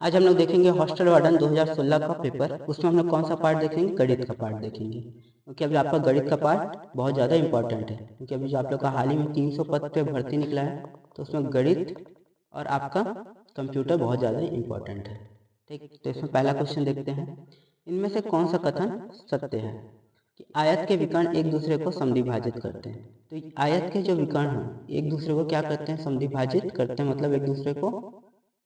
आज हम लोग देखेंगे हॉस्टल वार्डन 2016 का पेपर। उसमें हम लोग कौन सा पार्ट देखेंगे? गणित का पार्ट देखेंगे, क्योंकि अभी आपका गणित का पार्ट बहुत ज़्यादा इंपॉर्टेंट है, क्योंकि अभी जो आप लोग का हाल ही में 300 पद पे भर्ती निकला है, तो उसमें गणित और आपका कंप्यूटर बहुत ज़्यादा इंपॉर्टेंट है। ठीक, तो इसमें पहला क्वेश्चन देखते हैं। इनमें से कौन सा कथन सत्य है कि आयत के विकर्ण एक दूसरे को समद्विभाजित करते हैं? तो आयत के जो विकर्ण हैं एक दूसरे को क्या करते हैं? समद्विभाजित करते हैं, मतलब एक दूसरे को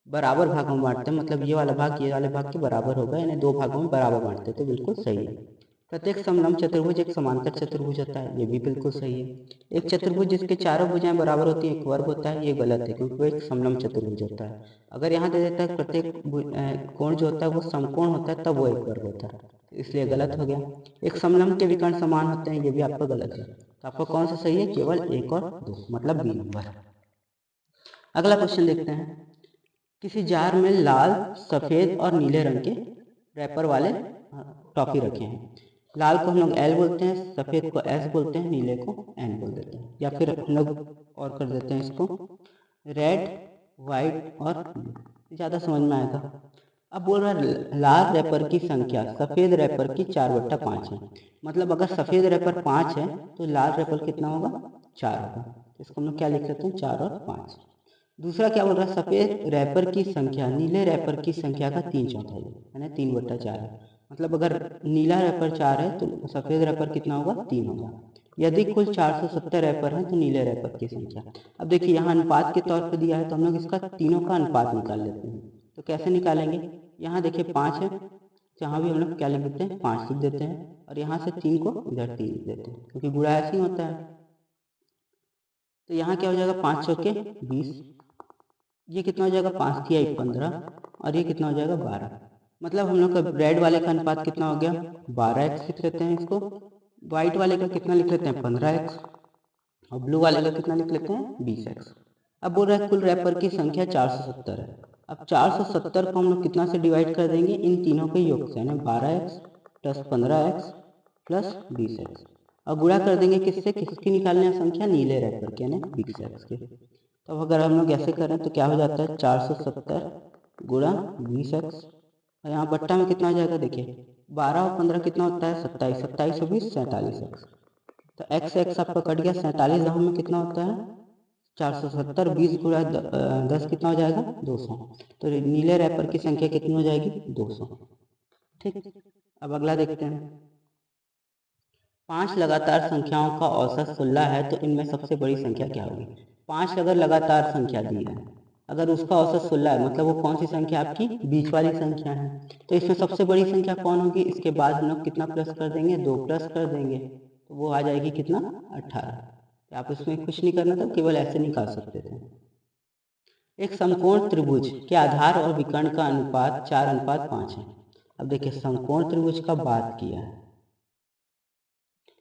बराबर भागों में बांटते हैं, मतलब ये वाला भाग ये वाले भाग के बराबर होगा, यानी दो भागों में बराबर बांटते हैं, तो बिल्कुल सही है। प्रत्येक समलंब चतुर्भुज एक समांतर चतुर्भुज होता है, ये भी बिल्कुल सही है। एक चतुर्भुज जिसके चारों भुजाएं बराबर होती है एक वर्ग होता है, ये गलत है, क्योंकि वो एक समलंब चतुर्भुज होता है। अगर यहाँ दे देता है प्रत्येक कोण जो होता है वो समकोण होता है, तब वो एक वर्ग होता है, तो इसलिए गलत हो गया। एक समलंब के विकर्ण समान होते हैं, ये भी आपका गलत है। तो आपका कौन सा सही है? केवल एक और दो, मतलब बी नंबर। अगला क्वेश्चन देखते हैं। किसी जार में लाल, सफेद और नीले रंग के रैपर वाले टॉफी रखे हैं। लाल को हम लोग एल बोलते हैं, सफेद को एस बोलते हैं, नीले को एन बोल देते हैं, या फिर हम लोग और कर देते हैं इसको रेड, वाइट और ब्लू, ज़्यादा समझ में आएगा। अब बोल रहा है लाल रैपर की संख्या सफेद रैपर की 4/5 है। मतलब अगर सफेद रैपर 5 है तो लाल रैपर कितना होगा? 4 होगा। इसको हम लोग क्या लिख सकते हैं? 4 और 5। दूसरा क्या बोल रहा है? सफेद रैपर की संख्या नीले रैपर की संख्या का 3/4 यानी 3/4 है। मतलब अगर नीला रैपर 4 है तो सफेद रैपर कितना होगा? 3 होगा। यदि कुल 470 रैपर हैं तो नीले रैपर की संख्या। अब देखिए यहाँ अनुपात के तौर पर दिया है, तो हम लोग इसका तीनों का अनुपात निकाल लेते हैं। तो कैसे निकालेंगे? यहाँ देखिए 5 है, यहाँ भी हम लोग क्या लिख देते हैं? 5 लिख देते हैं, और यहाँ से 3 को इधर 3 लिख देते हैं, क्योंकि गुणा ऐसे ही होता है। तो यहाँ क्या हो जाएगा? 5 चौके 20, ये कितना हो जाएगा? 5 तिया 15, और ये कितना हो जाएगा? 12। मतलब हम लोग का रेड वाले का अनुपात कितना हो गया? 12x लिख लेते हैं इसको। व्हाइट वाले का कितना लिख लेते हैं? 15x। और ब्लू वाले का कितना लिख लेते हैं? 20x। अब बोल रहा है कुल रैपर की संख्या 470 है। अब 470 को हम लोग कितना से डिवाइड कर देंगे? इन तीनों के योग से, यानी 12x plus 15x plus 20x, और गुणा कर देंगे किससे? किसकी निकालने हैं संख्या? नीले रैपर के, यानी 20x के। तो अगर हम लोग ऐसे करें तो क्या हो जाता है? 470 गुणा 20x, और यहाँ बट्टा में कितना हो जाएगा? देखिए 12 और 15 कितना होता है? 27, 27 और 20 47x। तो x x आपका कट गया। 47 दाम में कितना होता है? 470, 20 गुणा 10 कितना हो जाएगा? 200। तो नीले रैपर की संख्या कितनी हो जाएगी? 200। ठीक, अब अगला देखते हैं। 5 लगातार संख्याओं का औसत 16 है, तो इनमें सबसे बड़ी संख्या क्या होगी? 5 अगर लगातार संख्या दी है, अगर उसका औसत 16 है, मतलब वो कौन सी संख्या आपकी? बीच वाली संख्या है। तो इसमें सबसे बड़ी संख्या कौन होगी? इसके बाद हम लोग कितना प्लस कर देंगे? 2 प्लस कर देंगे, तो वो आ जाएगी कितना? 18। आप इसमें कुछ नहीं करना था, केवल ऐसे निकाल सकते थे। एक समकोण त्रिभुज के आधार और विकर्ण का अनुपात 4:5 है। अब देखिए समकोण त्रिभुज का बात किया है,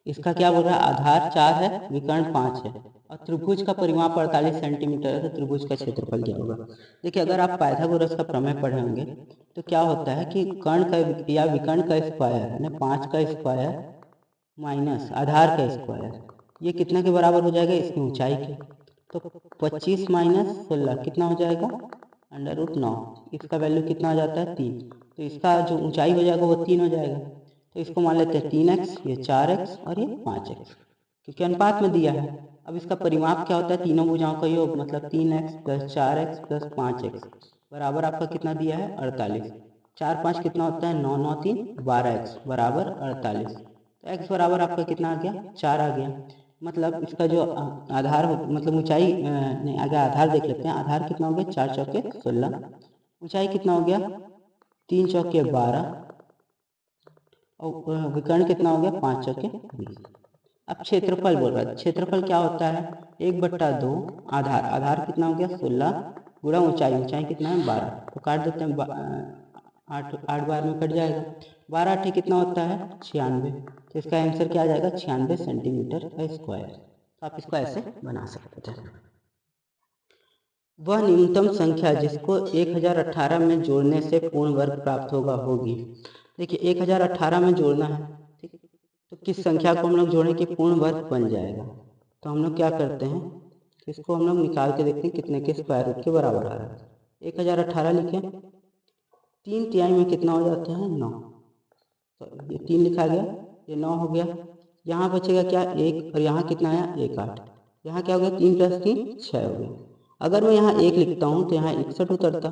इसका क्या बोल रहा है? आधार 4 है, विकर्ण 5 है, और त्रिभुज का परिमाप 48 सेंटीमीटर है, तो त्रिभुज का क्षेत्रफल क्या होगा? देखिए अगर आप पाइथागोरस का प्रमेय पढ़े होंगे तो क्या होता है कि कर्ण का या विकर्ण का स्क्वायर यानी 5 का स्क्वायर माइनस आधार का स्क्वायर, ये कितने के बराबर हो जाएगा? इसकी ऊंचाई के। तो 25 माइनस 16 कितना हो जाएगा? √9। इसका वैल्यू कितना हो जाता है? 3। तो इसका जो ऊंचाई हो जाएगा वो 3 हो जाएगा। तो इसको मान लेते हैं 3x, ये 4x और ये 5x, क्योंकि अनुपात में दिया है। अब इसका परिमाप क्या होता है? तीनों भुजाओं का योग, मतलब 3x plus 4x plus 5x बराबर आपका कितना दिया है? 48। 4 5 कितना होता है? 9 9 3 12x बराबर 48। तो x बराबर आपका कितना आ गया? 4 आ गया। मतलब इसका जो आधार मतलब ऊंचाई नहीं, आगे आधार देख लेते हैं। आधार कितना हो गया? 4 चौके 16। ऊंचाई कितना हो गया? 3 चौके 12, और विकर्ण कितना हो गया? 5 चौके 20। अब क्षेत्रफल बोल रहा है। क्षेत्रफल क्या होता है? 1/2 आधार, आधार कितना हो गया? 16 गुणा ऊंचाई, ऊंचाई कितना है? 12। तो काट देते हैं, 8 8 बार में कट जाएगा। 12 8 कितना होता है? 96। तो इसका आंसर क्या आ जाएगा? 96 सेंटीमीटर स्क्वायर। तो आप इसको ऐसे बना सकते थे। वह न्यूनतम संख्या जिसको 1018 में जोड़ने से पूर्ण वर्ग प्राप्त होगा होगी। देखिए 1018 में जोड़ना है, ठीक, तो किस संख्या को हम लोग जोड़ें कि पूर्ण वर्ग बन जाएगा? तो हम लोग क्या करते हैं, इसको हम लोग निकाल के देखते हैं कितने के स्क्वायर रूट के बराबर आ रहा है। 1018 लिखें, 3 तिहाई में कितना हो जाता है 9, तो ये 3 लिखा गया, ये 9 हो गया। यहाँ बचेगा क्या 1, और यहाँ कितना आया 1 8, यहाँ क्या हो गया 3 + 3 6 हो गया। अगर मैं यहाँ 1 लिखता हूँ तो यहाँ 61 उतरता,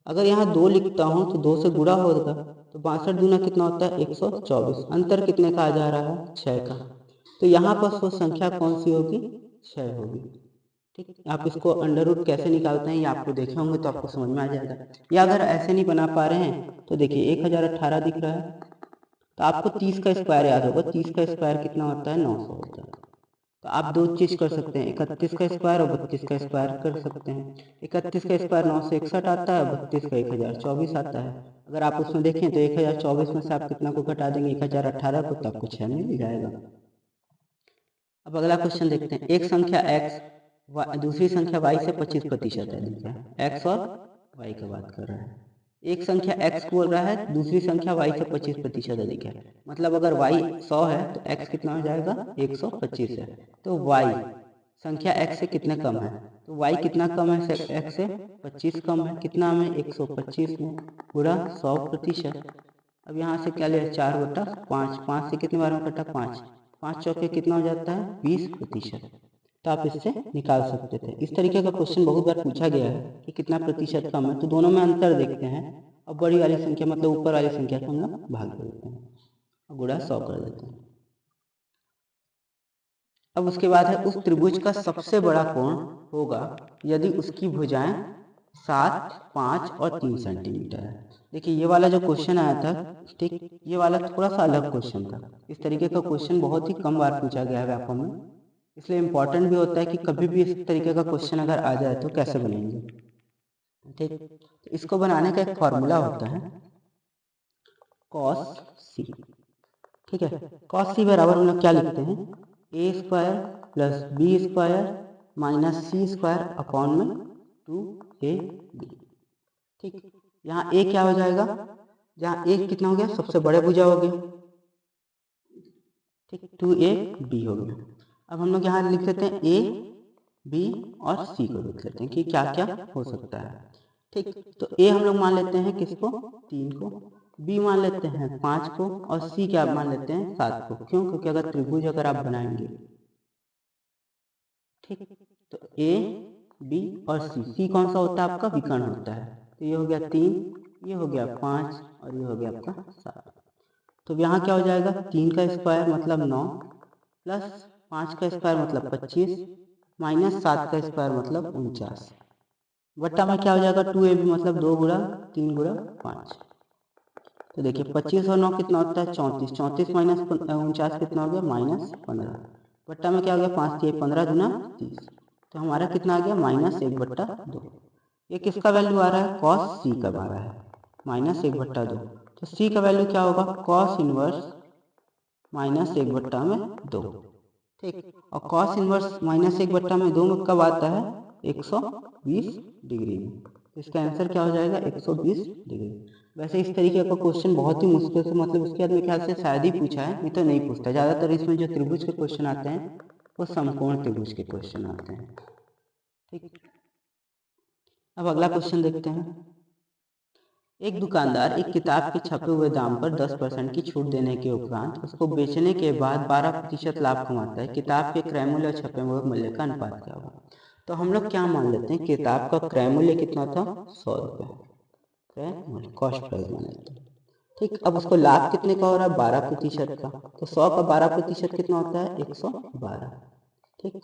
अगर यहाँ 2 लिखता हूँ तो 2 से गुणा होगा, तो 62 दूना कितना होता है 124। अंतर कितने का आ जा रहा है 6 का, तो यहाँ पर वो संख्या कौन सी होगी 6 होगी। ठीक, आप इसको अंडर रूट कैसे निकालते हैं ये आपको देखे होंगे तो आपको समझ में आ जाएगा। या अगर ऐसे नहीं बना पा रहे हैं तो देखिए 1018 दिख रहा है, तो आपको 30 का स्क्वायर याद होगा, 30 का स्क्वायर कितना होता है 900 होता है। तो आप दो चीज कर सकते हैं, 31 का स्क्वायर और 32 का स्क्वायर कर सकते हैं। 31 का स्क्वायर 961 आता है, 32 का 1024 आता है। अगर आप उसमें देखें तो 1024 में से आप कितना को घटा देंगे 1018 को, तो आपको 6 मिल जाएगा। अब अगला क्वेश्चन देखते हैं, एक संख्या x दूसरी संख्या y से 25% अधिक है। x और y की बात कर रहा है। एक संख्या x बोल रहा है, दूसरी संख्या y से 25% अधिक है, मतलब अगर y 100 है तो x कितना हो जाएगा 125 है। तो y संख्या x से कितने कम है, तो y कितना कम है x से 25 कम है, कितना में 125 में पूरा 100%। अब यहाँ से क्या लिया 4/5, 5 से कितने बार में कटा 5, 5 चौके कितना हो जाता है 20%। तो आप इससे निकाल सकते थे। इस तरीके का क्वेश्चन बहुत बार पूछा गया है कि कितना प्रतिशत कम है, तो दोनों में अंतर देखते हैं और बड़ी वाली संख्या मतलब ऊपर वाली संख्या को हम लोग भाग देते हैं और गुणा 100 कर देते हैं। अब उसके बाद है उस त्रिभुज का सबसे बड़ा कोण होगा यदि उसकी भुजाएं 7, 5 और 3 सेंटीमीटर है। देखिए ये वाला जो क्वेश्चन आया था, ठीक, ये वाला थोड़ा सा अलग क्वेश्चन था। इस तरीके का क्वेश्चन बहुत ही कम बार पूछा गया है व्यापक में, इसलिए इम्पोर्टेंट भी होता है कि कभी भी इस तरीके का क्वेश्चन अगर आ जाए तो कैसे बनेंगे। ठीक, तो इसको बनाने का एक फॉर्मूला होता है cos c। ठीक है, cos c बराबर हम लोग क्या लिखते हैं a² + b² - c² अपॉन में 2ab। ठीक, यहाँ a क्या हो जाएगा, जहाँ a कितना हो गया सबसे बड़े भुजा हो गया, ठीक, 2ab हो गया। अब हम लोग यहाँ लिख लेते हैं a, b और c को लिख लेते हैं कि क्या क्या हो सकता है। ठीक, तो a हम लोग मान लेते हैं किसको 3 को, b मान लेते हैं 5 को और c क्या मान लेते हैं 7 को। क्यों, क्योंकि अगर त्रिभुज अगर आप बनाएंगे, ठीक, तो a, b और c कौन सा होता है आपका विकर्ण होता है। तो ये हो गया 3, ये हो गया 5 और ये हो गया आपका 7। तो यहाँ क्या हो जाएगा 3 का स्क्वायर मतलब 9 प्लस 5 का स्क्वायर मतलब 25 माइनस 7 का स्क्वायर मतलब 49, बट्टा में क्या हो जाएगा 2ab मतलब 2 गुणा 3 गुणा 5। तो देखिए 25 और 9 कितना होता है 34, 34 माइनस 49 कितना हो गया -15, बट्टा में क्या हो गया 5 3 15 दूना 30, तो हमारा कितना आ गया -1/2। ये किसका वैल्यू आ रहा है cos c का आ रहा है -1/2। तो c का वैल्यू क्या होगा cos इनवर्स -1/2। ठीक, और cos इनवर्स -1/2 में कब आता है 120 डिग्री में। तो इसका आंसर क्या हो जाएगा 120 डिग्री। वैसे इस तरीके का क्वेश्चन बहुत ही मुश्किल से, मतलब उसके बाद मेरे ख्याल से शायद ही पूछा है, नहीं तो नहीं पूछता। ज़्यादातर इसमें जो त्रिभुज के क्वेश्चन आते हैं वो समकोण त्रिभुज के क्वेश्चन आते हैं। ठीक, अब अगला क्वेश्चन देखते हैं। एक दुकानदार एक किताब के छपे हुए दाम पर 10% की छूट देने के उपरांत उसको बेचने के बाद 12% लाभ कमाता है। किताब के क्रय मूल्य और छपे हुए मूल्य का अनुपात क्या होगा। तो हम लोग क्या मान लेते हैं किताब का क्रय मूल्य कितना था 100 रुपये, क्रय मूल्य कॉस्ट प्राइस मान लेते हैं। ठीक, अब उसको लाभ कितने का हो रहा है 12% का, तो 100 का 12% कितना होता है 112। ठीक,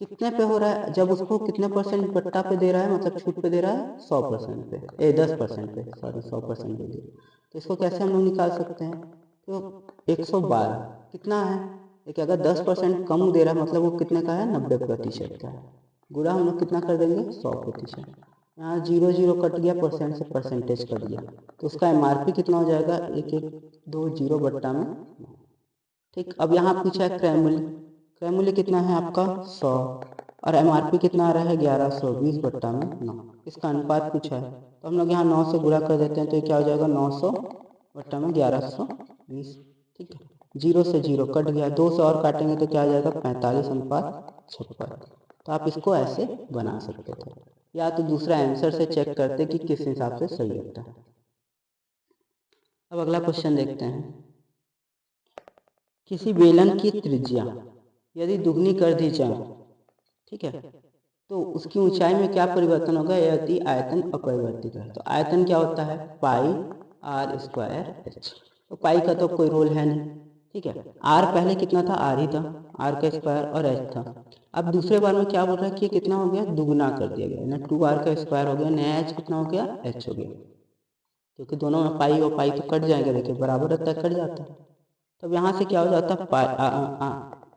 कितने पे हो रहा है, जब उसको कितने परसेंट बट्टा पे दे रहा है, मतलब छूट पे दे रहा है 100% पे 10% पे, सॉरी 100% पे दे। तो इसको कैसे हम लोग निकाल सकते हैं, तो 112 कितना है, देखिए अगर 10% कम दे रहा है मतलब वो कितने का है 90% का है, गुणा हम लोग कितना कर देंगे 100%। यहाँ 0 0 कट गया, परसेंट से परसेंटेज कट गया, तो उसका MRP कितना हो जाएगा 1 1 2 0 बट्टा में। ठीक, अब यहाँ पूछा है क्रय मूल्य, क्रय मूल्य कितना है आपका 100 और MRP कितना आ रहा है 1120 बट्टा में 9। इसका अनुपात पूछा है तो हम लोग यहाँ 9 से गुणा कर देते हैं, तो ये क्या हो जाएगा 900 बट्टा में 1120। ठीक है, 0 से 0 कट गया, 2 से और काटेंगे तो क्या आ जाएगा 45:56। तो आप इसको ऐसे बना सकते थे, या तो दूसरा आंसर से चेक करते कि किस हिसाब से सही होता है। अब अगला क्वेश्चन देखते हैं। किसी बेलन की त्रिज्या यदि दुगनी कर दी जाए, ठीक है, तो उसकी ऊंचाई में क्या परिवर्तन होगा यदि आयतन अपरिवर्तित है। तो आयतन क्या होता है, पाई आर स्क्वायर एच। तो पाई का तो कोई रोल है नहीं, ठीक है। आर पहले कितना था, आर ही था, आर का स्क्वायर, और एच था। अब दूसरे बार में क्या बोल रहा है कि कितना हो गया, दुगुना कर दिया गया ना, 2r का स्क्वायर हो गया, नया एच कितना हो गया, एच हो गया, क्योंकि दोनों में पाई और पाई तो कट जाएंगे, देखिए बराबर रहता है, कट जाता है। तब यहाँ से क्या हो जाता है,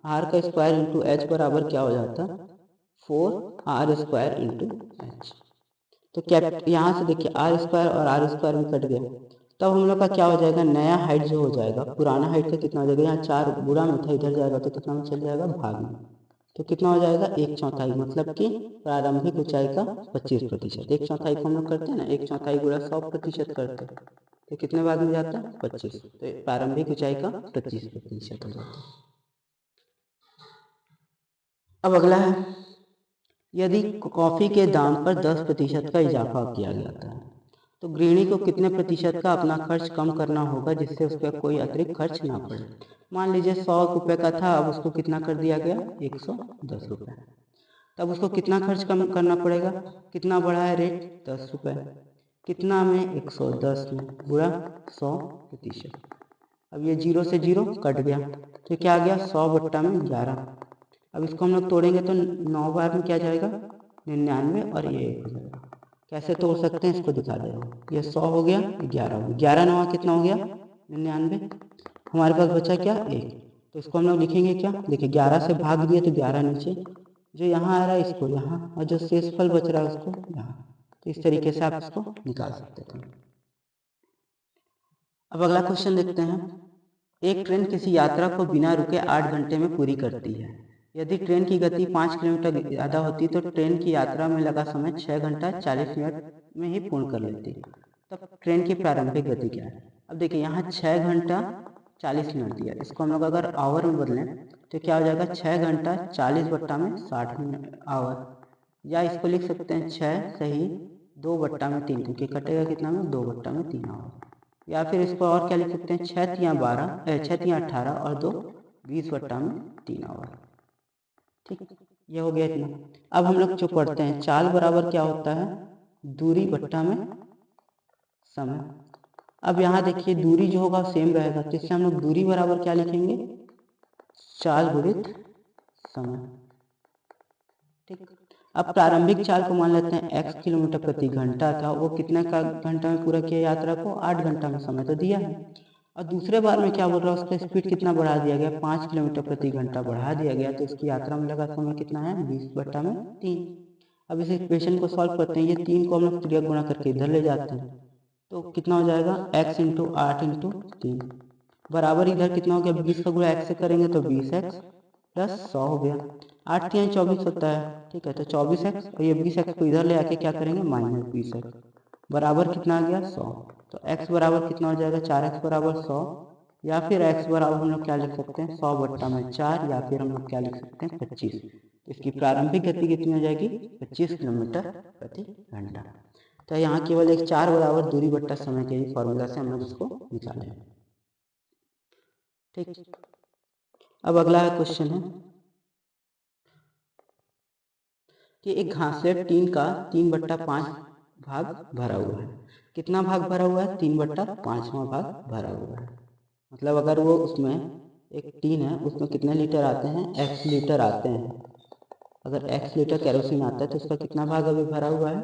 आर का स्क्वायर इंटू एच बराबर क्या हो जाता है, 4r स्क्वायर इंटू एच। तो क्या यहाँ से देखिए आर स्क्वायर और आर स्क्वायर भी कट गया। तब हम लोग का क्या हो जाएगा, नया हाइट जो हो जाएगा, पुराना हाइट का कितना हो जाएगा, यहाँ 4 गुणा में था, इधर जाएगा तो कितना में चल जाएगा, भाग में। तो कितना हो जाएगा, 1/4, मतलब कि प्रारंभिक ऊंचाई का 25%। 1/4 को हम लोग करते हैं ना, 1/4 गुणा 100% करते हैं, तो कितने भाग में जाता है, 25। तो प्रारंभिक ऊंचाई का 25% हो जाता है। अब अगला है, यदि कॉफी के दाम पर 10% का इजाफा किया गया था, तो गृहिणी को कितने प्रतिशत का अपना खर्च कम करना होगा जिससे उस पर कोई अतिरिक्त खर्च ना पड़े। मान लीजिए 100 रुपये का था, अब उसको कितना कर दिया गया, 110 रुपये। तब उसको कितना खर्च कम करना पड़ेगा, कितना बढ़ा है रेट, 10 रुपये, कितना में, 110 में, गुणा 100%। अब ये 0 से 0 कट गया, तो क्या आ गया, 100/11। अब इसको हम लोग तोड़ेंगे तो 9 बार में क्या जाएगा, 99, और ये 1 हो जाएगा। कैसे तोड़ सकते हैं, इसको दिखा दे रहा हूँ। ये 100 हो गया, 11 हो गया, 11 9 कितना हो गया, 99। हमारे पास बचा क्या, 1। तो इसको हम लोग लिखेंगे क्या, देखिए 11 से भाग दिए तो 11 नीचे, जो यहाँ आ रहा है इसको यहाँ, और जो शेषफल बच रहा है उसको यहाँ। तो इस तरीके से आप इसको निकाल सकते थे। अब अगला क्वेश्चन देखते हैं। एक ट्रेन किसी यात्रा को बिना रुके 8 घंटे में पूरी करती है। यदि ट्रेन की गति 5 किलोमीटर ज़्यादा होती तो ट्रेन की यात्रा में लगा समय 6 घंटा 40 मिनट में ही पूर्ण कर लेती। तब ट्रेन की प्रारंभिक गति क्या है। अब देखिए यहाँ 6 घंटा 40 मिनट दिया, इसको हम लोग अगर आवर में बदलें तो क्या हो जाएगा, 6 घंटा 40/60 मिनट आवर, या इसको लिख सकते हैं 6 सही 2/3, क्योंकि कटेगा कितना में, 2/3 आवर। या फिर इसको और क्या लिख सकते हैं, 6 तियाँ 12, 6 तियाँ 18 और 2 20/3 आवर। ठीक, ये हो गया इतना। अब हम लोग जो पढ़ते हैं, चाल बराबर क्या होता है, दूरी बट्टा में समय। अब यहाँ देखिए दूरी जो होगा सेम रहेगा, तो इससे हम लोग दूरी बराबर क्या लिखेंगे, चाल गुणित समय। ठीक, अब प्रारंभिक चाल को मान लेते हैं x किलोमीटर प्रति घंटा था, वो कितने का घंटा में पूरा किया यात्रा को, 8 घंटा में, समय तो दिया है। और दूसरे बार में क्या बोल रहा है, उसका स्पीड कितना बढ़ा दिया गया, 5 किलोमीटर प्रति घंटा बढ़ा दिया गया, तो उसकी यात्रा में लगा समय कितना है, 20/3। अब इस इक्वेशन को सॉल्व करते हैं, ये 3 को हम लोग त्रिज्या गुणा करके इधर ले जाते हैं, तो कितना हो जाएगा, x इंटू 8 इंटू 3 बराबर इधर कितना हो गया, 20 का गुणा x से करेंगे तो 20x प्लस 100 हो गया, 8 तिहाई 24 होता है, ठीक है। तो 24x और ये 20x को इधर ले आके क्या करेंगे, -20x बराबर कितना आ गया, 100। तो x बराबर कितना हो जाएगा, 4x बराबर 100, या फिर x बराबर हम लोग क्या लिख सकते हैं, 100/4, या फिर हम लोग क्या लिख सकते हैं, 25। तो इसकी प्रारंभिक गति कितनी हो जाएगी, 25 किलोमीटर प्रति घंटा। तो यहाँ केवल एक 4 बराबर दूरी बट्टा समय के फॉर्मूला से हम लोग इसको निकालें। ठीक, अब अगला क्वेश्चन है कि एक घासलेट टीन का 3/5 भाग भरा हुआ है। कितना भाग भरा हुआ है, 3/5वां भाग भरा हुआ है। मतलब अगर वो उसमें एक टीन है, उसमें कितने लीटर आते हैं, x लीटर आते हैं। अगर x लीटर केरोसिन आता है तो उसका कितना भाग अभी भरा हुआ है,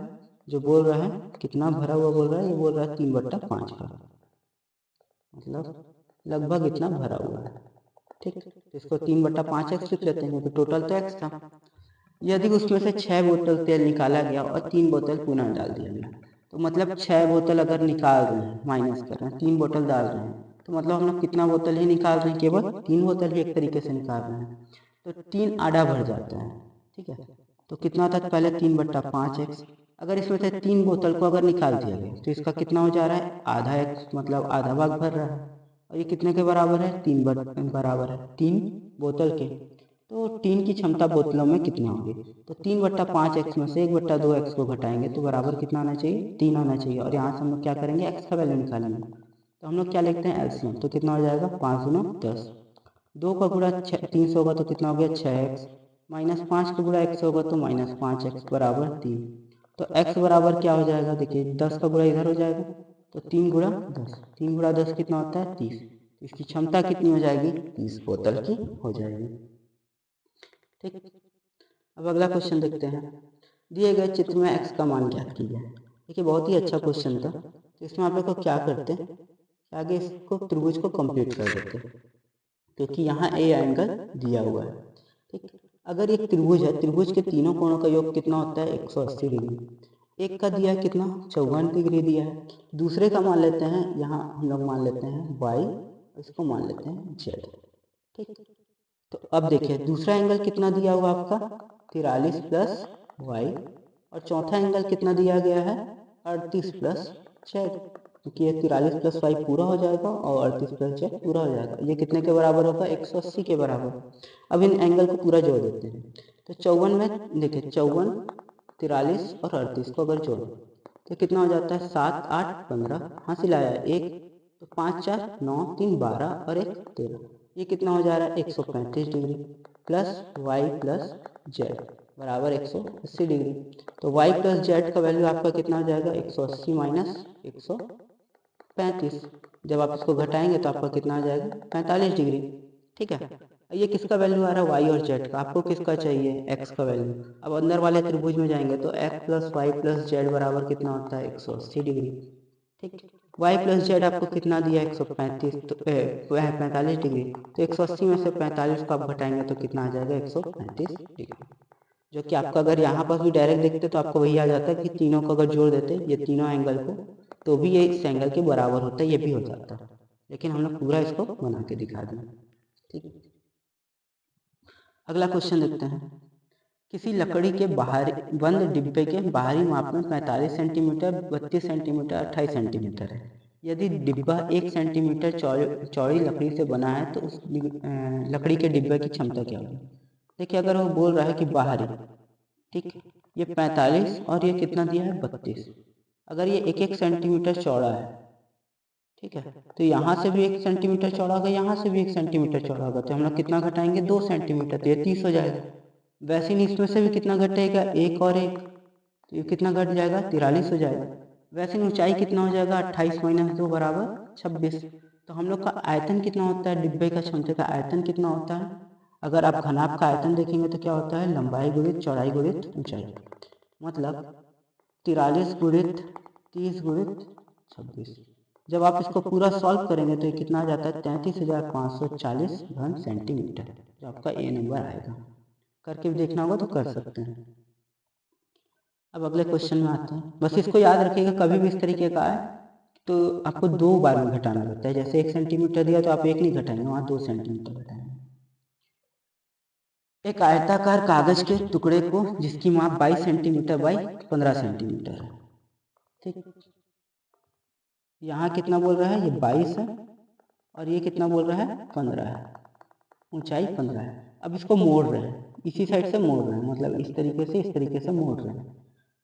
जो बोल रहा है कितना भरा हुआ बोल रहा है, ये बोल रहा है 3/5 का, मतलब लगभग इतना भरा हुआ है। ठीक, तो इसको 3/5x लिख लेते हैं, क्योंकि टोटल तो x था। यदि उसमें से 6 बोतल तेल निकाला गया और 3 बोतल पुनः डाल दिया गया, तो मतलब 6 बोतल अगर निकाल रहे हैं, माइनस कर रहे हैं, 3 बोतल डाल रहे हैं, तो मतलब हम लोग कितना बोतल ही निकाल रहे हैं, केवल 3 बोतल ही एक तरीके से निकाल रहे हैं, तो 3 आधा भर जाता है। ठीक है, तो कितना था पहले, 3/5x। अगर इसमें से 3 बोतल को अगर निकाल दिया गया तो इसका कितना हो जा रहा है, आधा x, मतलब आधा भाग भर रहा है। और ये कितने के बराबर है, 3 बराबर है 3 बोतल के। तो टीन की क्षमता बोतलों में कितनी होगी, तो 3/5x में से 1/2x को घटाएंगे तो बराबर कितना आना चाहिए, 3 आना चाहिए। और यहाँ से हम लोग क्या करेंगे, x का वैल्यू निकालेंगे, तो हम लोग क्या लिखते हैं एलसीएम, तो कितना हो जाएगा 5 गुना 10, 2 का गुणा 3 होगा तो कितना हो गया 6x, माइनस 5 का गुणा x होगा तो माइनस 5x बराबर 3। तो x बराबर क्या हो जाएगा, देखिए 10 का गुणा इधर हो जाएगा तो 3 गुणा 10, 3 गुणा 10 कितना होता है 30, तो इसकी क्षमता कितनी हो जाएगी 30 बोतल की हो जाएगी। ठीक, अब अगला क्वेश्चन देखते हैं। दिए गए चित्र में x का मान ज्ञात कीजिए। देखिए बहुत ही अच्छा क्वेश्चन था। तो इसमें आप लोग को क्या करते हैं, आगे इसको त्रिभुज को कंप्लीट कर देते हैं, क्योंकि यहाँ ए एंगल दिया हुआ है। ठीक, अगर एक त्रिभुज है, त्रिभुज के तीनों कोणों का योग कितना होता है 180 डिग्री, एक का दिया है कितना 54 डिग्री दिया है, दूसरे का मान लेते हैं, यहाँ हम लोग मान लेते हैं y, इसको मान लेते हैं z। ठीक, तो अब देखिए दूसरा एंगल कितना दिया हुआ आपका 43 प्लस y, और चौथा एंगल कितना दिया गया है 38 प्लस z, क्योंकि ये 43 प्लस वाई पूरा हो जाएगा और 38 प्लस जेड पूरा हो जाएगा। ये कितने के बराबर होगा 180 के बराबर। अब इन एंगल को पूरा जोड़ देते हैं, तो 54 में देखिए 54, 43 और 38 को अगर जोड़ो तो कितना हो जाता है 7 8 15, हासिल आया 1, तो 5 4 9 3 12 और 1 13, ये कितना हो जा रहा है 135 degree plus y plus z बराबर 180 डिग्री। तो y प्लस जेड का वैल्यू आपका कितना हो जाएगा 180 माइनस 135, जब आप इसको घटाएंगे तो आपका कितना आ जाएगा 45 डिग्री। ठीक है, ये किसका वैल्यू आ रहा है y और z का, आपको किसका चाहिए x का वैल्यू। अब अंदर वाले त्रिभुज में जाएंगे तो x plus y plus z बराबर कितना होता है 180 डिग्री। ठीक, y प्लस जेड आपको कितना दिया 135, तो 45 डिग्री, तो 180 में से 45 को आप घटाएंगे तो कितना आ जाएगा 135 डिग्री, जो कि आपका अगर यहाँ पर भी डायरेक्ट देखते तो आपको वही आ जाता है कि तीनों को अगर जोड़ देते ये तीनों एंगल को तो भी ये इस एंगल के बराबर होता है, ये भी हो जाता है, लेकिन हम लोग पूरा इसको बना के दिखा दें। ठीक, अगला क्वेश्चन देखते हैं। किसी लकड़ी के बाहरी बंद डिब्बे के बाहरी माप में 45 सेंटीमीटर 32 सेंटीमीटर 28 सेंटीमीटर है। यदि डिब्बा 1 सेंटीमीटर चौड़ी लकड़ी से बना है तो उस लकड़ी के डिब्बे की क्षमता क्या होगी। देखिए अगर वो बोल रहा है कि बाहरी, ठीक, ये 45 और ये कितना दिया है 32, अगर ये 1 सेंटीमीटर चौड़ा है, ठीक है, तो यहाँ से भी 1 सेंटीमीटर चौड़ा होगा, यहाँ से भी 1 सेंटीमीटर चौड़ा होगा, तो हम लोग कितना घटाएंगे 2 सेंटीमीटर, तो ये 30 हो जाएगा। वैसे ही इसमें से भी कितना घटेगा 1 और 1, तो ये कितना घट जाएगा 43 हो जाएगा। वैसे ही ऊंचाई कितना हो जाएगा 28 माइनस 2 बराबर 26। तो हम लोग का आयतन कितना होता है, डिब्बे का क्षमता का आयतन कितना होता है, अगर आप घनाभ का आयतन देखेंगे तो क्या होता है लंबाई गुणित चौड़ाई गुणित ऊंचाई, मतलब 43 गुणित 30 गुणित 26। जब आप इसको पूरा सॉल्व करेंगे तो ये कितना आ जाता है 33,540 घन सेंटीमीटर, जो आपका ए नंबर आएगा। करके भी देखना होगा तो कर सकते हैं। अब अगले क्वेश्चन में आते हैं, बस इसको याद रखिएगा कभी भी इस तरीके का है तो आपको 2 बार में घटाना पड़ता है, जैसे 1 सेंटीमीटर दिया तो आप 1 नहीं घटाएंगे, वहाँ 2 सेंटीमीटर घटाएंगे। एक आयताकार कागज के टुकड़े को जिसकी माप 22 सेंटीमीटर बाई 15 सेंटीमीटर है। ठीक, यहाँ कितना बोल रहा है ये 22 है और ये कितना बोल रहा है 15 है, ऊंचाई 15 है। अब इसको मोड़ रहे हैं, इसी साइड से मोड़ रहे हैं, मतलब इस तरीके से इस तरीके से मोड़ रहे हैं।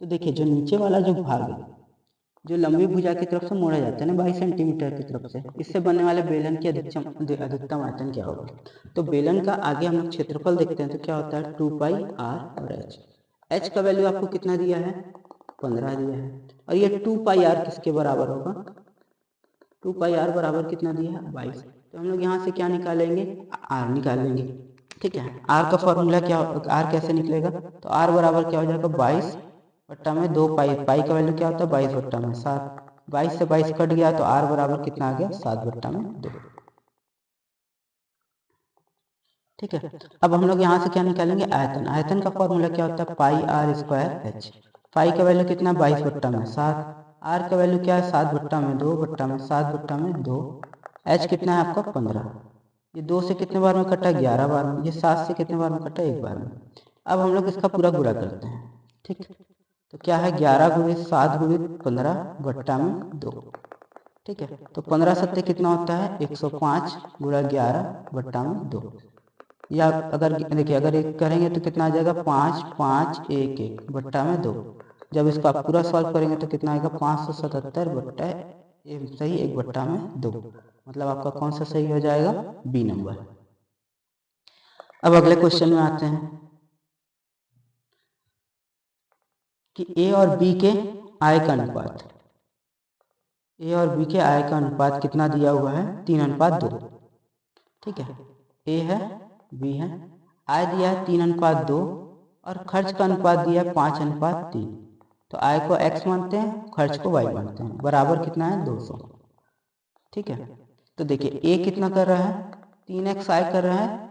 तो देखिए जो नीचे वाला जो भाग है जो लंबी भुजा की तरफ से मोड़ा जाता है ना 22 सेंटीमीटर की तरफ से, इससे बनने वाले बेलन की अधिकतम आयतन क्या होगा। तो बेलन का आगे हम लोग क्षेत्रफल देखते हैं तो क्या होता है 2 पाई आर और एच। एच का वैल्यू आपको कितना दिया है 15 दिया है, और ये 2 पाई आर किसके बराबर होगा 2 पाई आर बराबर कितना दिया है 22। तो हम लोग यहाँ से क्या निकालेंगे आर निकालेंगे। ठीक है, आर का फॉर्मूला क्या, आर कैसे निकलेगा, तो आर बराबर क्या हो जाएगा 22 बट्टा में 2 पाई, पाई का वैल्यू क्या होता है 22 बट्टा में 7, 22 से 22 कट गया तो आर बराबर कितना आ गया 7 बट्टा में 2। ठीक है, अब हम लोग यहाँ से क्या निकालेंगे आयतन। आयतन का फॉर्मूला क्या होता है पाई आर स्क्वायर एच। पाई का वैल्यू कितना 22 बट्टा में 7, आर का वैल्यू क्या है 7 बट्टा में 2 बट्टा में 7 बट्टा में 2, एच कितना है आपका 15। ये 2 से कितने बार में कटा 11 बार में, ये 7 से कितने बार में कटा 1 बार में। अब हम लोग इसका पूरा गुणा करते हैं। ठीक, तो क्या है 11 गुणित 7 गुणित 15 बट्टा में 2। ठीक है, तो 15 सत्ते कितना होता है 105 गुणा 11 बट्टा में 2, या अगर देखिए अगर एक करेंगे तो कितना आ जाएगा 5 5 1 1 बट्टा में 2। जब इसको आप पूरा सॉल्व करेंगे तो कितना आएगा 577 बट्टा ए सही 1/2 मतलब आपका कौन सा सही हो जाएगा, बी नंबर। अब अगले क्वेश्चन में आते हैं कि ए और बी के आय का अनुपात, ए और बी के आय का अनुपात कितना दिया हुआ है, 3:2। ठीक है, ए है बी है, आय दिया है 3:2 और खर्च का अनुपात दिया है 5:3। तो आय को x मानते हैं, खर्च को y मानते हैं, बराबर कितना है 200। ठीक है, तो देखिए ए कितना कर रहा है, 3x आय कर रहा है,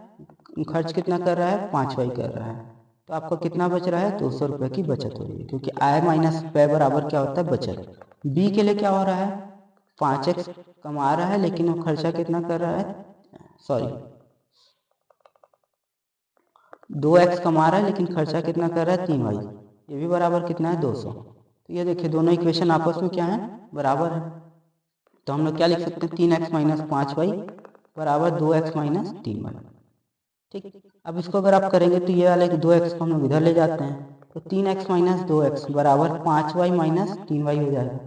खर्च कितना कर रहा है, 5y कर रहा है। तो आपको कितना बच रहा है, 200 रुपये की बचत हो रही है, क्योंकि आय माइनस व्यय बराबर क्या होता है, बचत। बी के लिए क्या हो रहा है, 5x कमा रहा है लेकिन वो खर्चा कितना कर रहा है, सॉरी 2x कमा रहा है लेकिन खर्चा कितना कर रहा है, 3y। ये भी बराबर कितना है, 200। तो ये देखिए दोनों इक्वेशन आपस में क्या है, बराबर है। तो हम लोग क्या लिख सकते हैं, 3x माइनस 5y बराबर 2x माइनस 3y। ठीक, अब इसको अगर आप करेंगे तो ये वाले 2x को हम लोग इधर ले जाते हैं, तो 3x माइनस 2x बराबर 5y माइनस 3y हो जाएगा।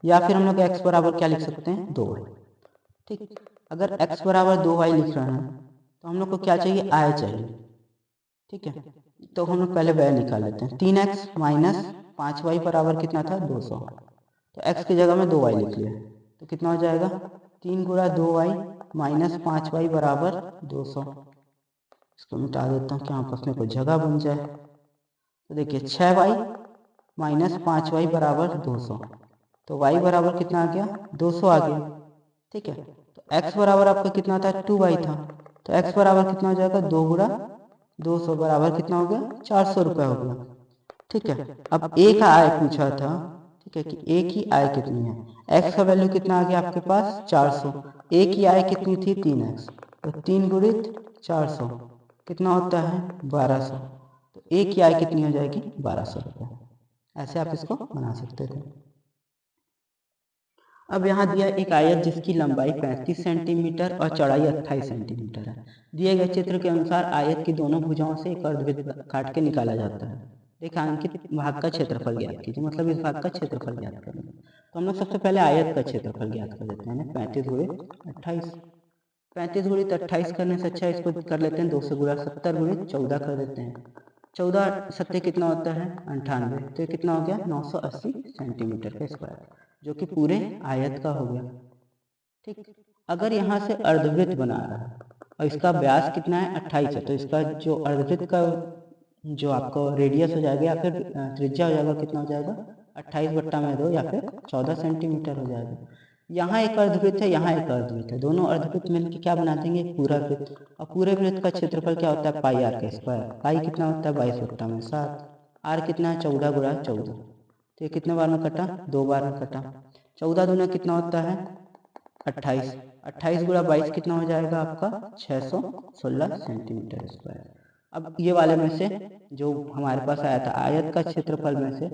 या फिर हम लोग x बराबर क्या लिख सकते हैं, 2y। ठीक, अगर x बराबर 2y लिख रहे हैं तो हम लोग को क्या चाहिए, आय चाहिए। ठीक है, तो हम लोग पहले व्यय निकाल लेते हैं। 3x माइनस 5y बराबर कितना था, 200। तो x की जगह में 2y लिख लिया, तो कितना हो जाएगा, 3 गुणा 2y माइनस 5y बराबर 200। इसको मिटा देता हूँ कि आपस में कोई जगह बन जाए। तो देखिए 6y माइनस 5y बराबर 200। तो y बराबर कितना आ गया, 200 आ गया। ठीक है, तो x बराबर आपका कितना था, 2y था। तो x बराबर कितना हो जाएगा, 2 गुणा 200 बराबर कितना हो गया, 400 रुपये हो गया। ठीक है, अब ए का आय पूछा था। ठीक है, कि ए की आय कितनी है, x का वैल्यू कितना आ गया आपके पास, 400। ए की आय कितनी थी, 3x। तो 3 गुणित 400 कितना होता है, 1200। तो ए की आय कितनी हो जाएगी, 1200 रुपये। ऐसे आप इसको बना सकते थे। अब यहाँ दिया एक आयत जिसकी लंबाई 35 सेंटीमीटर और चौड़ाई 28 सेंटीमीटर है। दिए गए चित्र के अनुसार आयत की दोनों भुजाओं से एक अर्धवृत्त काट के निकाला जाता है। रेखांकित भाग का क्षेत्रफल ज्ञात कीजिए, मतलब इस भाग का क्षेत्रफल ज्ञात करेंगे। तो हम लोग सबसे पहले आयत का क्षेत्रफल ज्ञात कर लेते हैं, 35 गुणित 28। 35 गुणित 28 करने से अच्छा इसको कर लेते हैं 2 से गुणा, 70 गुणित 14 कर देते हैं। 14 सत्ते कितना होता है, 98। तो कितना हो गया, 980 सेंटीमीटर का स्क्वायर, जो कि पूरे आयत का हो गया। ठीक, अगर यहाँ से अर्धवृत्त बना रहा है और इसका व्यास कितना है, 28 है, तो इसका जो अर्धवृत्त का जो आपको रेडियस हो जाएगा या फिर त्रिज्या हो जाएगा, कितना हो जाएगा, 28/2 या फिर 14 सेंटीमीटर हो जाएगा। यहाँ एक अर्धवृत्त है, यहाँ एक अर्धवृत्त है, दोनों अर्धवृत्त मिलकर क्या बना देंगे, एक पूरा वृत्त। और पूरे वृत्त का क्षेत्रफल क्या होता है, पाई आर का स्क्वायर। पाई कितना होता है, 22/7। आर कितना है, 14 गुणा 14। तो ये कितने बार में कटा, 2 बार में कटा। 14 दूना कितना होता है, 28। 28 गुणा 22 कितना हो जाएगा आपका, 616 सेंटीमीटर स्क्वायर। अब ये वाले में से जो हमारे पास आया था आयत का क्षेत्रफल में से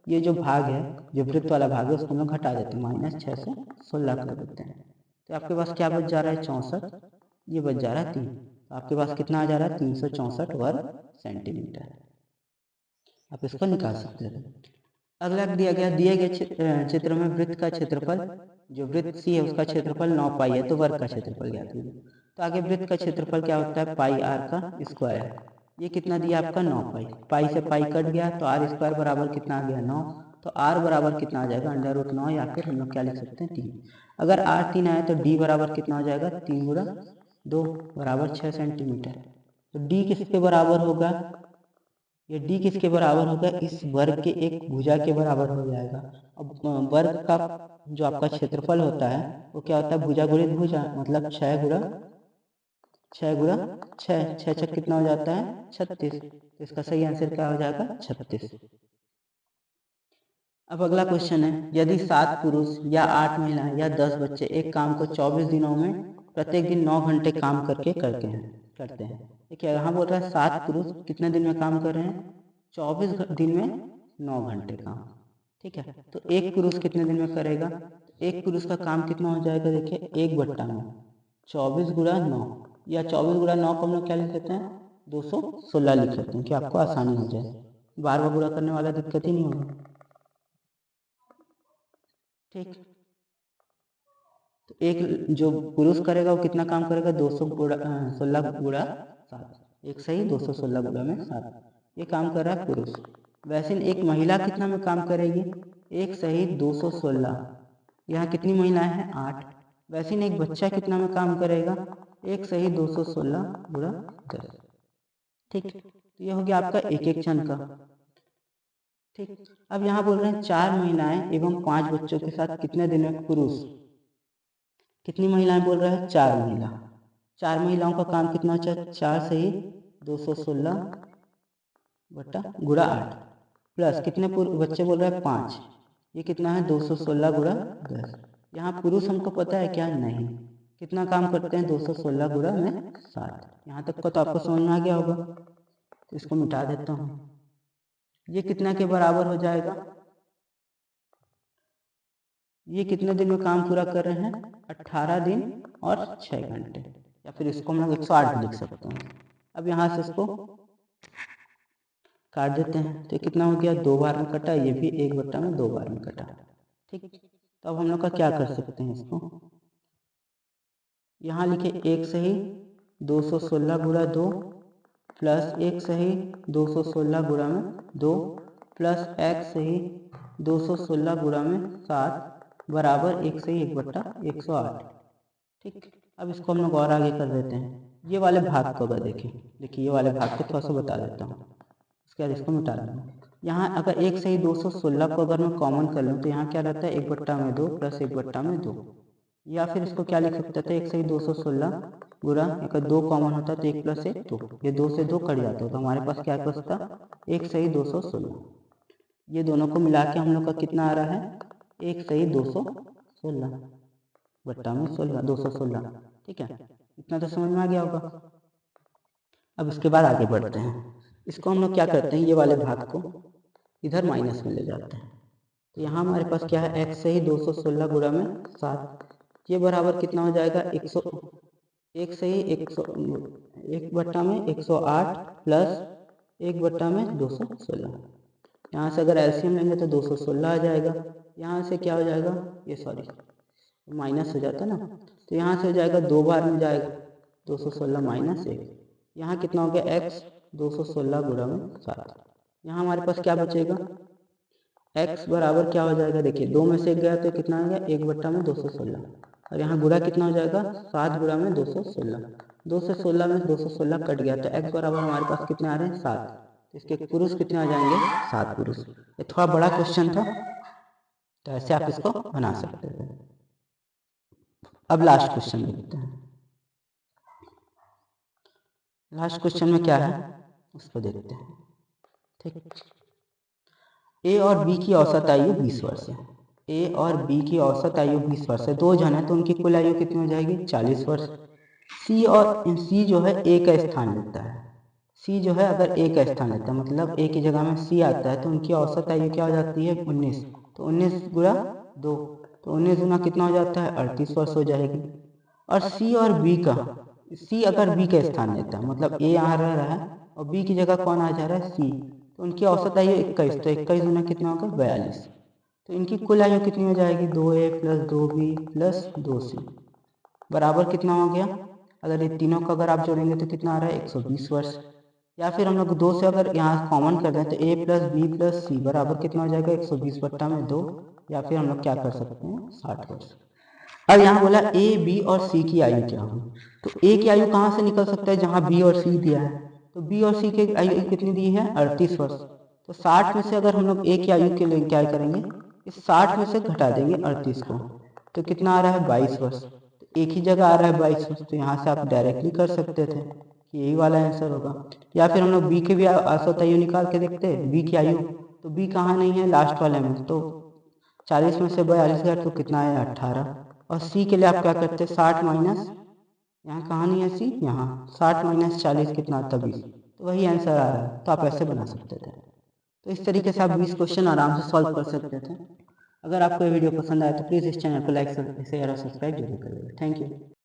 ये जो भाग है, जो वृत्त वाला भाग है, उसको हम लोग घटा देते हैं, -616 कर देते हैं। तो आपके पास क्या बच जा रहा है, 64। ये बच जा रहा है 3। तो आपके पास कितना आ जा रहा है, 364 वर्ग सेंटीमीटर। आप इसको निकाल सकते हैं। अगला दिया गया, दिए गए चित्र में वृत्त का क्षेत्रफल, जो वृत्त सी है उसका क्षेत्रफल 9 पाई है, तो वर्ग का क्षेत्रफल ज्ञात कीजिए। तो आगे वृत्त का क्षेत्रफल क्या होता है, पाई आर का स्क्वायर। ये कितना दिया आपका, 9 पाई। पाई से पाई कट गया तो आर स्क्वायर बराबर कितना आ गया, 9। तो आर बराबर कितना आ जाएगा, √9, या फिर हम लोग क्या लिख सकते हैं, 3। अगर आर 3 आए तो डी बराबर कितना हो जाएगा, 3 गुणा 2 बराबर 6 सेंटीमीटर। तो डी किसके बराबर होगा, ये d किसके बराबर होगा, इस वर्ग के एक भुजा के बराबर हो जाएगा। अब वर्ग का जो आपका क्षेत्रफल होता है वो क्या होता है, भुजा गुणित भुजा, मतलब 6 गुणा 6 6 कितना हो जाता है, 36। तो इसका सही आंसर क्या हो जाएगा, 36। अब अगला क्वेश्चन है, यदि 7 पुरुष या 8 महिलाएं या 10 बच्चे एक काम को 24 दिनों में प्रत्येक दिन 9 घंटे काम करके करते हैं। देखिए यहाँ बोल रहा है 7 पुरुष कितने दिन में काम कर रहे हैं, 24 दिन में 9 घंटे काम। ठीक है, तो एक पुरुष कितने दिन में करेगा, एक पुरुष का काम कितना हो जाएगा, देखिए 1/9, 24 गुणा 9, या 24 गुणा 9 को हम लोग क्या लिख सकते हैं, 216 लिख सकते हैं, कि आपको आसानी हो जाए, बार बार गुणा करने वाला दिक्कत ही नहीं होगा। ठीक, तो एक जो पुरुष करेगा वो कितना काम करेगा, 216 गुणा 7, एक सही 216 गुणा में 7, ये काम कर रहा है पुरुष। वैसे एक महिला कितना में काम करेगी, एक सही 216, यहाँ कितनी महिलाएं हैं 8। वैसे एक बच्चा कितना में काम करेगा, एक सही 216 गुणा 10। ठीक, तो ये हो गया आपका एक एक क्षण का। ठीक, अब यहाँ बोल रहे हैं 4 महिलाएं एवं 5 बच्चों के साथ कितने दिन में पुरुष, कितनी महिलाएं बोल रहा है, 4 महिला। 4 महिलाओं का काम कितना होता है, 4 सही 216 बटा गुणा 8, प्लस कितने बच्चे बोल रहे हैं 5, ये कितना है 216 गुणा 10। यहाँ पुरुष हमको पता है क्या, नहीं, कितना काम करते हैं 216 गुणा में 7। यहाँ तक का तो आपको समझ में आ गया होगा, तो इसको मिटा देता हूँ। ये कितना के बराबर हो जाएगा, ये कितने दिन में काम पूरा कर रहे हैं, 18 दिन और 6 घंटे, या फिर इसको हम लोग 108 भी लिख सकते हैं। अब यहाँ से इसको काट देते हैं, तो कितना हो गया, 2 बार में कटा, ये भी 1 बट्टा में 2 बार में कटा। ठीक, तो अब हम लोग का क्या कर सकते हैं, इसको यहाँ लिखे, एक सही 216 गुणा 2 प्लस एक सही 216 गुणा में 2 प्लस x सही 216 गुणा में 7 बराबर एक सही 1 बट्टा 108। ठीक, अब इसको हम लोग और आगे कर देते हैं। ये वाले भाग को अगर देखें, देखिए ये वाले भाग को थोड़ा सा बता देता हूँ, उसके बाद इसको मिटा दूँगा। यहाँ अगर एक सही 216 को अगर मैं कॉमन कर लूँ तो यहाँ क्या रहता है, 1 बट्टा में 2 प्लस 1 बट्टा में 2, या फिर इसको क्या लिख सकते थे, एक सही 216 गुणा, अगर 2 कॉमन होता तो 1 प्लस 1 2, ये 2 से 2 कट जाता तो हमारे पास क्या बचता, एक सही 216। ये दोनों को मिला के हम लोग का कितना आ रहा है, एक सही 216 बट्टा में 16, 216। ठीक है, इतना तो समझ में आ गया होगा। अब इसके बाद आगे बढ़ते हैं, इसको हम लोग क्या करते हैं, ये वाले भाग को इधर माइनस में ले जाते हैं। तो यहाँ हमारे पास क्या है, x सही 216 गुणा में 7, ये बराबर कितना हो जाएगा, 100, एक सही 1 बट्टा में 108 प्लस 1 बट्टा में 216। यहाँ से अगर एलसीएम लेंगे तो 216 आ जाएगा, यहाँ से क्या हो जाएगा, ये सॉरी माइनस हो जाता ना, तो यहाँ से हो जाएगा 2 बार में जाएगा 216 माइनस 1, यहाँ कितना हो गया x 216 गुणा में 7। यहाँ हमारे पास क्या बचेगा, x बराबर क्या हो जाएगा, देखिए 2 में से 1 गया तो कितना आ गया, 1 बट्टा में 216, और यहाँ गुणा कितना हो जाएगा, 7 गुणा में 216, 2 से 16 में 216 कट गया, तो x बराबर हमारे पास कितने आ रहे हैं 7, तो इसके पुरुष कितने आ जाएंगे, 7 पुरुष। ये थोड़ा बड़ा क्वेश्चन था, तो ऐसे आप इसको बना सकते हैं। अब लास्ट क्वेश्चन देखते हैं, लास्ट क्वेश्चन में क्या है उसको देखते हैं। ठीक, ए और बी की औसत आयु 20 वर्ष है, ए और बी की औसत आयु 20 वर्ष है, 2 जन है तो उनकी कुल आयु कितनी हो जाएगी, 40 वर्ष। सी जो है ए का स्थान लेता है, सी जो है अगर ए का स्थान लेता है, मतलब ए की जगह में सी आता है, तो उनकी औसत आयु क्या हो जाती है, 19, तो 19 गुणा 2, तो 19 गुना कितना हो जाता है, 38 वर्ष हो जाएगी। और सी और बी का, सी अगर बी का स्थान लेता है, मतलब ए यहाँ रह रहा है और बी की जगह कौन आ जा रहा है, सी, तो उनकी औसत आयु 21, तो 21 गुना कितना होगा, 42, तो इनकी कुल आयु कितनी हो जाएगी, 2a plus 2b plus 2c बराबर कितना हो गया, अगर ये तीनों का अगर आप जोड़ेंगे तो कितना आ रहा है, 120 वर्ष। या फिर हम लोग 2 से अगर यहाँ कॉमन कर दें तो a प्लस बी प्लस सी बराबर कितना हो जाएगा, 120 बट्टा में 2, या फिर हम लोग क्या कर सकते हैं, 60 वर्ष। अब यहाँ बोला ए बी और सी की आयु क्या होगी, तो ए की आयु कहाँ से निकल सकता है, जहाँ बी और सी दिया है, तो बी और सी की आयु कितनी दी है, 38 वर्ष। तो 60 में से अगर हम लोग ए की आयु के लिए क्या करेंगे, इस 60 में से घटा देंगे 38 को, तो कितना आ रहा है, 22 वर्ष। तो एक ही जगह आ रहा है 22 वर्ष, तो यहाँ से आप डायरेक्टली कर सकते थे कि यही वाला आंसर होगा। या फिर हम लोग बी के भी औसत आयु निकाल के देखते हैं, बी की आयु, तो बी कहाँ नहीं है, लास्ट वाले में, तो 40 में से 42 गया तो कितना है, 18। और सी के लिए आप क्या करते हैं, 60 माइनस, यहाँ कहाँ नहीं है सी, यहाँ 60 माइनस 40 कितना आता, 20, तो वही आंसर आ रहा है। तो आप ऐसे बना सकते थे, तो इस तरीके से आप 20 क्वेश्चन आराम से सॉल्व कर सकते थे। अगर आपको ये वीडियो पसंद आया तो प्लीज़ इस चैनल को लाइक शेयर और सब्सक्राइब जरूर करिएगा। Thank you.